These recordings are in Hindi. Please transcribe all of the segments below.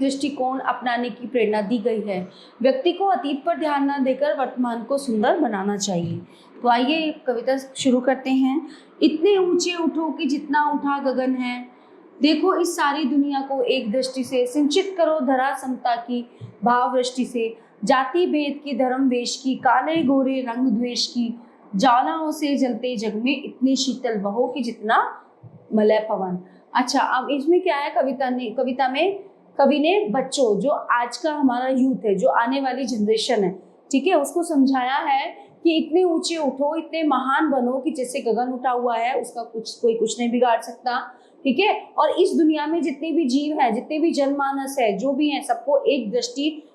दृष्टिकोण अपनाने की प्रेरणा दी गई है। व्यक्ति को अतीत पर ध्यान न देकर वर्तमान को सुंदर बनाना चाहिए। तो आइए कविता शुरू करते हैं। इतने ऊंचे उठो कि जितना उठा गगन है, देखो इस सारी दुनिया को एक दृष्टि से, सिंचित करो धरा समता की भाव वृष्टि से, जाति भेद की, धर्म वेश की, काले गोरे रंग द्वेष की, ज्वालाओं से जलते जग में इतने शीतल बहो कि जितना मलय पवन। अच्छा, अब इसमें क्या है, कविता में कवि ने बच्चों, जो आज का हमारा यूथ है, जो आने वाली जनरेशन है, ठीक है, उसको समझाया है कि इतने ऊंचे उठो, इतने महान बनो कि जैसे गगन उठा हुआ है उसका कोई कुछ नहीं बिगाड़ सकता, ठीक है। और इस दुनिया में जितने भी जीव हैं, जितने भी जनमानस है, जो भी हैं, सबको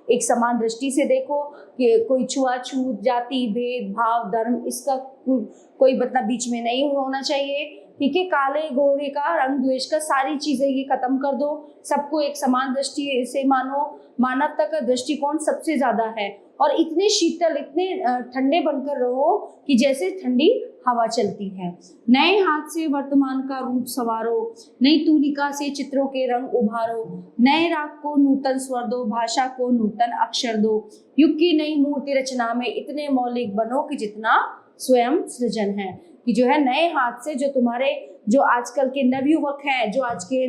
एक समान दृष्टि से देखो कि कोई छुआछूत, जाति भेद भाव, धर्म, इसका कोई मतलब बीच में नहीं होना चाहिए, ठीक है। काले गोरे का, रंग द्वेष का, सारी चीजें ये खत्म कर दो, सबको एक समान दृष्टि से मानो। मानवता का दृष्टिकोण सबसे ज्यादा है। और इतने शीतल, इतने ठंडे बनकर रहो कि जैसे ठंडी हवा चलती है। नए हाथ से वर्तमान का रूप संवारो, नई तूलिका से चित्रों के रंग उभारो, नए राग को नूतन स्वर दो, भाषा को नूतन अक्षर दो, युग की नई मूर्ति रचना में इतने मौलिक बनो कि जितना स्वयं सृजन है। कि जो है नए हाथ से, जो तुम्हारे, जो आजकल के नवयुवक हैं, जो आज के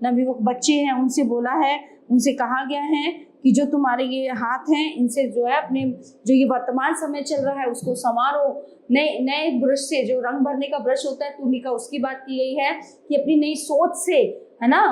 नवयुवक बच्चे हैं, उनसे बोला है, उनसे कहा गया है कि जो तुम्हारे ये हाथ हैं, इनसे जो है अपने, जो ये वर्तमान समय चल रहा है उसको संवारो। नए ब्रश से, जो रंग भरने का ब्रश होता है तूलिका, उसकी बात की गई है कि अपनी नई सोच से, है ना,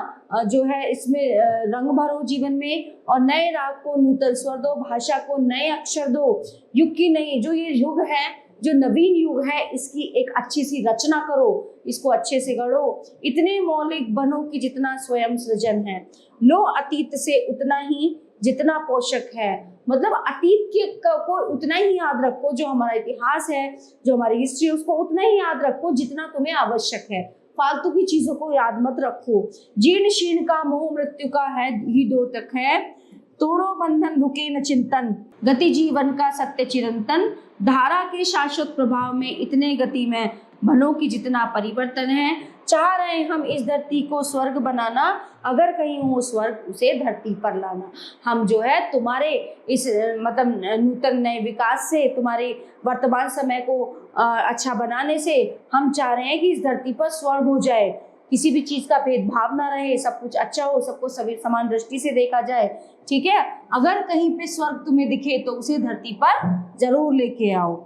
जो है इसमें रंग भरो जीवन में। और नए राग को नूतन स्वर दो, भाषा को नए अक्षर दो, युग की नई, जो ये युग है, जो नवीन युग है, इसकी एक अच्छी सी रचना करो, इसको अच्छे से गढ़ो। इतने मौलिक बनो कि जितना स्वयं सृजन है, लो अतीत से उतना ही जितना पोषक है। मतलब अतीत के को उतना ही याद रखो, जो हमारा इतिहास है, जो हमारी हिस्ट्री है, उसको उतना ही याद रखो जितना तुम्हें आवश्यक है। फालतू की चीजों को याद मत रखो। जीर्ण शीर्ण का मोह मृत्यु का है ही द्योतक है, तोड़ो बंधन रुके न चिंतन, गति जीवन का सत्य चिरंतन, धारा के शाश्वत प्रभाव में इतने गति में बनो कि जितना परिवर्तन है। चाह रहे हम इस धरती को स्वर्ग बनाना, अगर कहीं हो स्वर्ग उसे धरती पर लाना। हम जो है तुम्हारे इस मतलब नूतन नए विकास से, तुम्हारे वर्तमान समय को अच्छा बनाने से हम चाह रहे हैं कि इस धरती पर स्वर्ग हो जाए, किसी भी चीज का भेदभाव ना रहे, सब कुछ अच्छा हो, सबको सभी समान दृष्टि से देखा जाए, ठीक है। अगर कहीं पे स्वर्ग तुम्हें दिखे तो उसे धरती पर जरूर लेके आओ।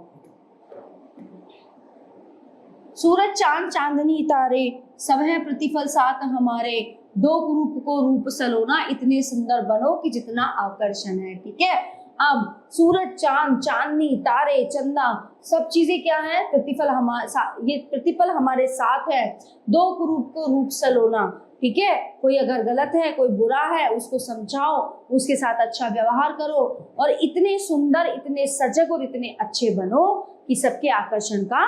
सूरज चांद चांदनी तारे, सब है प्रतिफल साथ हमारे, दो रूप को रूप सलोना, इतने सुंदर बनो कि जितना आकर्षण है, ठीक है। अब सूरज चांद चांदनी तारे चंदा, सब चीजें क्या है, प्रतिफल ये प्रतिफल हमारे साथ है। दो रूप को रूप सलोना, ठीक है। कोई अगर गलत है, कोई बुरा है, उसको समझाओ, उसके साथ अच्छा व्यवहार करो, और इतने सुंदर, इतने सजग और इतने अच्छे बनो कि सबके आकर्षण का